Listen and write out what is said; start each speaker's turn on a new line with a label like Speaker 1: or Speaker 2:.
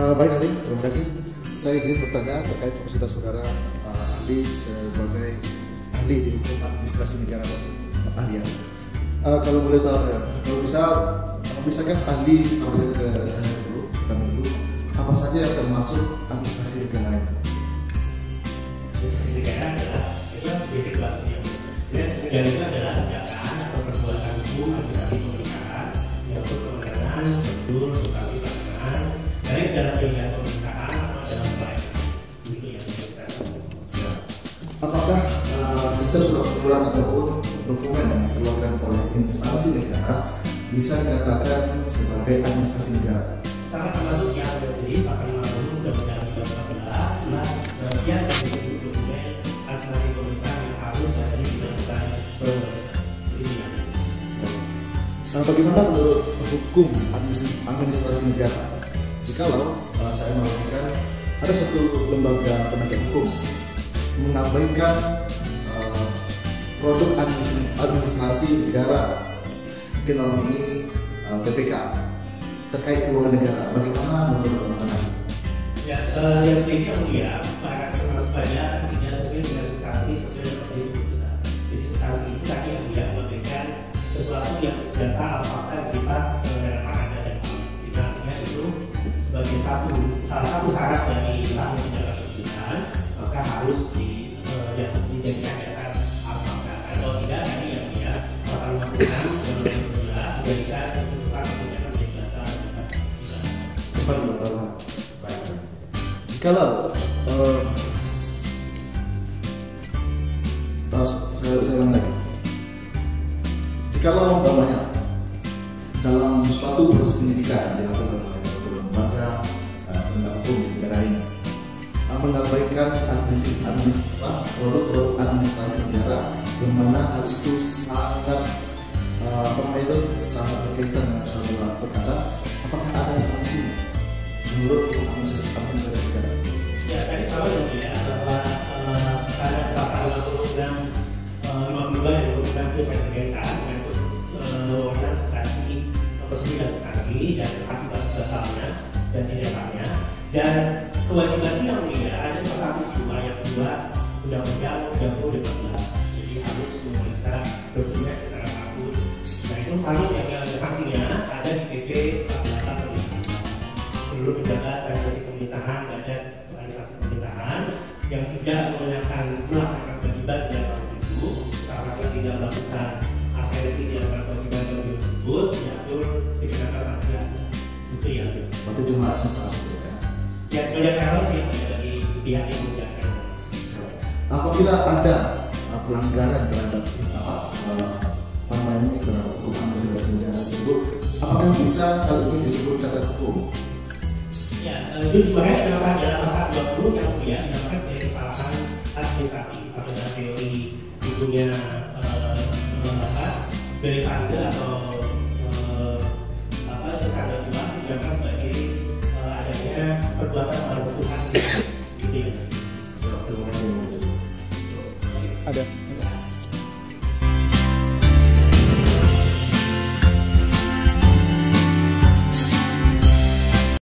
Speaker 1: Baik ahli, terima kasih. Saya izin bertanya terkait kapasitas saudara ahli sebagai ahli di hukum administrasi negara ahli ya. Kalau boleh tahu ya, kalau misalkan ahli sampai ke saya dulu, kami dulu, apa saja yang termasuk administrasi negara itu?
Speaker 2: Administrasi negara adalah itu basic banget ya. Jadi negara itu adalah tindakan atau perbuatan hukum administrasi pemerintahan yang berkewenangan, prosedur, substansi pelaksanaan dari dalam kegiatan pemerintahan atau dalam pelayanan. Itu yang kita lakukan.
Speaker 1: Apakah setiap surat keterangan ataupun dokumen yang dikeluarkan oleh instansi negara bisa dikatakan sebagai administrasi negara?
Speaker 2: Sangat termasuk yang terjadi pasal 50 Undang-Undang 13 bagian dari dokumen administrasi pemerintahan yang harus dari dilakukan perizinan.
Speaker 1: Bagaimana menurut hukum administrasi negara jikalau saya melakukan ada suatu lembaga penegak hukum mengabaikan produk administrasi negara, mungkin dalam ini PPK terkait keuangan negara, bagaimana menurut Anda?
Speaker 2: Ya, yang penting dia para banyak artinya sesuai dengan substansi sesuai dengan keputusan. Jadi substansi itu tadi yang dia memberikan sesuatu yang data atau fakta yang sifat relevan ada dan artinya itu sebagai salah satu syarat dari saham penjaga keputusan maka harus dijadikan dasar fakta. Kalau tidak tadi yang dia pasal 56 dijadikan keputusan penjaga menjadi dasar.
Speaker 1: Jikalau saya ulang lagi, jikalau umpamanya dalam suatu proses penyidikan dilakukan oleh suatu lembaga penegak hukum di negara ini mengabaikan produk administrasi negara, yang mana hal itu sangat sangat berkaitan dengan suatu perkara, apakah ada sanksi menurut hukum administrasi negara?
Speaker 2: Ya, tadi kalau yang dia bahwa ada pasal 56 52 dan 56 itu saya terkaitan menyangkut wewenang substansi prosedur dan substansi dan akibat batalnya dan tindakannya dan kewajiban yang dia ada pasal 7 ayat 2 Undang-Undang 30 jadi harus memeriksa dokumen secara kasus. Nah itu kalau yang sanksinya ada di PP 48 perlu menjaga organisasi pemerintahan dan organisasi pemerintahan yang tidak melaksanakan kewajiban yang itu, karena tidak melakukan asersi di antara kewajiban yang tersebut, diatur dikenakan sanksi. Itu ya.
Speaker 1: Berarti cuma administrasi ya?
Speaker 2: Ya sebanyak kalau yang dari pihak yang menjaga.
Speaker 1: Apabila ada pelanggaran terhadap namanya terhadap hukum administrasi negara tersebut, apakah bisa hal ini disebut cacat hukum?
Speaker 2: Ya, itu juga kenapa dalam pasal 20 yang kemudian dinamakan sebagai kesalahan administratif atau dalam teori hukumnya dari valide atau secara dua dinamakan sebagai adanya perbuatan berhubungan gitu ya.
Speaker 1: Ada.